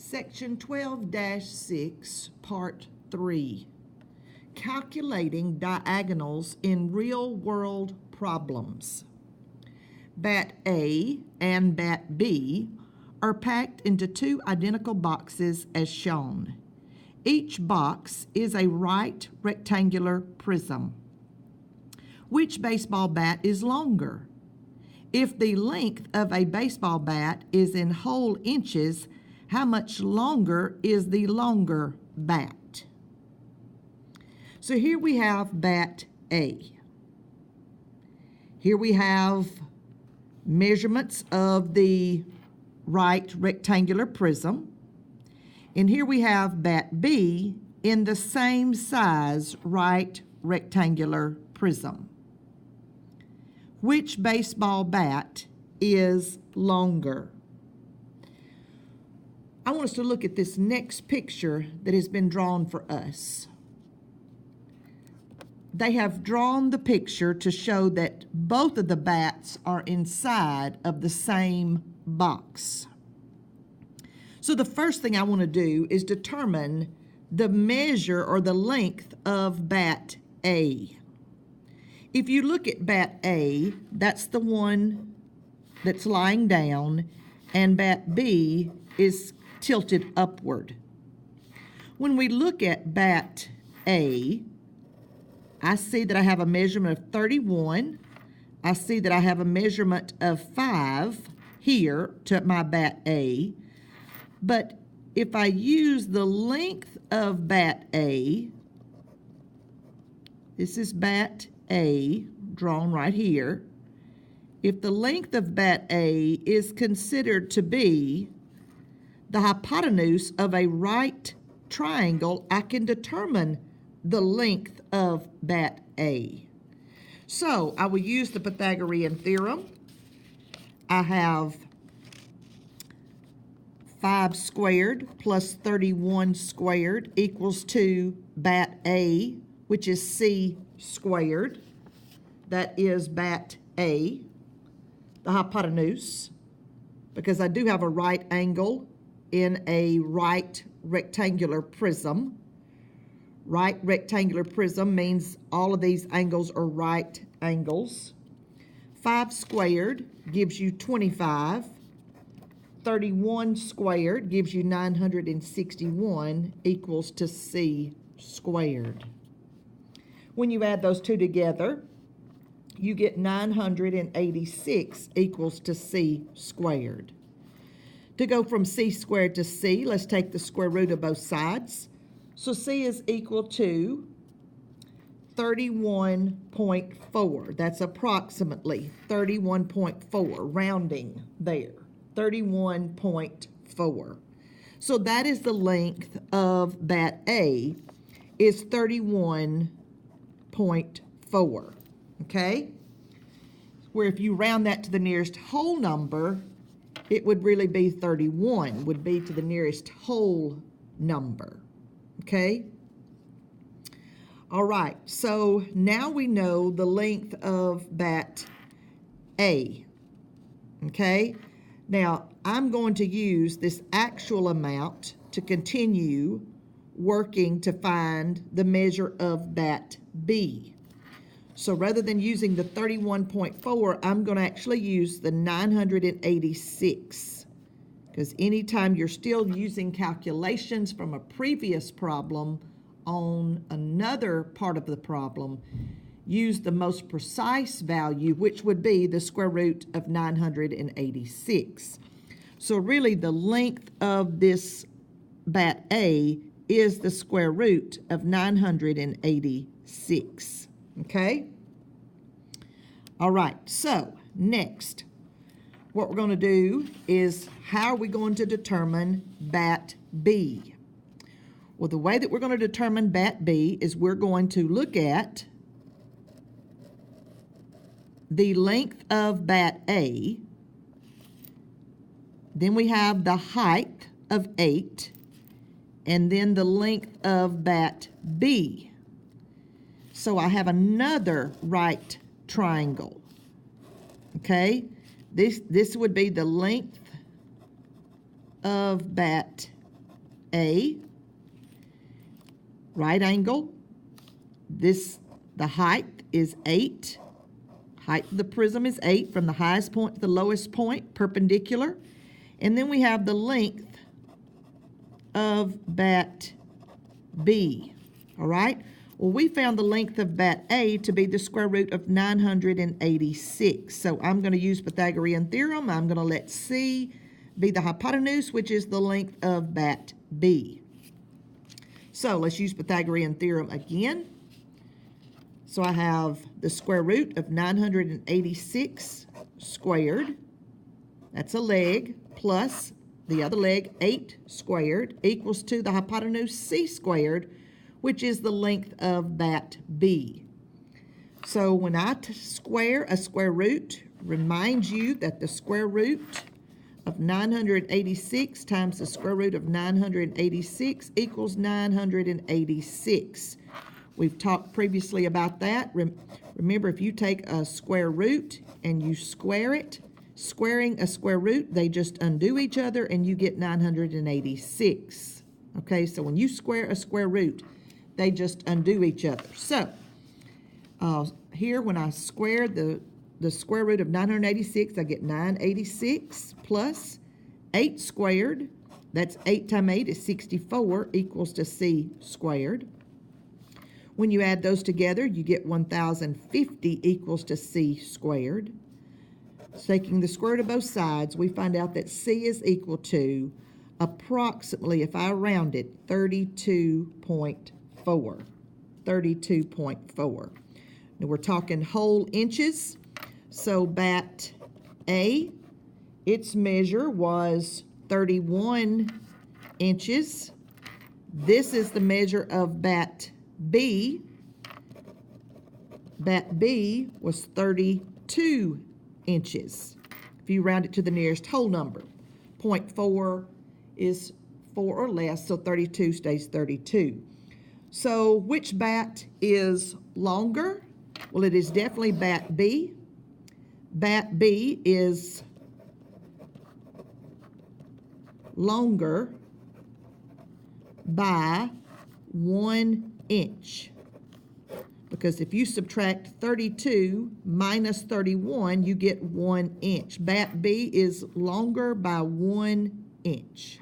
Section 12-6, Part 3, Calculating Diagonals in Real-World Problems. Bat A and Bat B are packed into two identical boxes as shown. Each box is a right rectangular prism. Which baseball bat is longer? If the length of a baseball bat is in whole inches, how much longer is the longer bat? So here we have bat A. Here we have measurements of the right rectangular prism. And here we have bat B in the same size right rectangular prism. Which baseball bat is longer? I want us to look at this next picture that has been drawn for us. They have drawn the picture to show that both of the bats are inside of the same box. So the first thing I want to do is determine the measure or the length of bat A. If you look at bat A, that's the one that's lying down, and bat B is tilted upward. When we look at bat A, I see that I have a measurement of 31. I see that I have a measurement of 5 here to my bat A. But if I use the length of bat A, this is bat A drawn right here. If the length of bat A is considered to be the hypotenuse of a right triangle, I can determine the length of bat A. So I will use the Pythagorean theorem. I have 5 squared plus 31 squared equals to bat A, which is C squared. That is bat A, the hypotenuse, because I do have a right angle in a right rectangular prism. Right rectangular prism means all of these angles are right angles. 5 squared gives you 25. 31 squared gives you 961 equals to C squared. When you add those two together, you get 986 equals to C squared. To go from C squared to C, let's take the square root of both sides. So C is equal to 31.4. That's approximately 31.4, rounding there, 31.4. So that is the length of bat A, is 31.4, okay? Where if you round that to the nearest whole number, it would really be 31, would be to the nearest whole number. Okay? All right, so now we know the length of bat A. Okay? Now, I'm going to use this actual amount to continue working to find the measure of bat B. So rather than using the 31.4, I'm going to actually use the 986. Because anytime you're still using calculations from a previous problem on another part of the problem, use the most precise value, which would be the square root of 986. So really the length of this bat A is the square root of 986. Okay? All right, so next, what we're going to do is how are we going to determine bat B? Well, the way that we're going to determine bat B is we're going to look at the length of bat A, then we have the height of 8, and then the length of bat B. So I have another right triangle, okay? This would be the length of bat A, right angle. The height is 8. Height of the prism is 8 from the highest point to the lowest point, perpendicular. And then we have the length of bat B, all right? Well, we found the length of bat A to be the square root of 986. So I'm going to use Pythagorean theorem. I'm going to let C be the hypotenuse, which is the length of bat B. So let's use Pythagorean theorem again. So I have the square root of 986 squared, that's a leg, plus the other leg, 8 squared, equals to the hypotenuse C squared, which is the length of bat B. So when I square a square root, remind you that the square root of 986 times the square root of 986 equals 986. We've talked previously about that. Remember, if you take a square root and you square it, squaring a square root, they just undo each other and you get 986. Okay, so when you square a square root, they just undo each other. So here when I square the square root of 986, I get 986 plus 8 squared. That's 8 times 8 is 64 equals to C squared. When you add those together, you get 1050 equals to C squared. Taking the square root of both sides, we find out that C is equal to approximately, if I round it, 32.4. 32.4. Now we're talking whole inches. So bat A, its measure was 31 inches. This is the measure of bat B. Bat B was 32 inches. If you round it to the nearest whole number, 0.4 is 4 or less, so 32 stays 32. So which bat is longer? Well, it is definitely bat B. Bat B is longer by 1 inch. Because if you subtract 32 minus 31, you get 1 inch. Bat B is longer by 1 inch.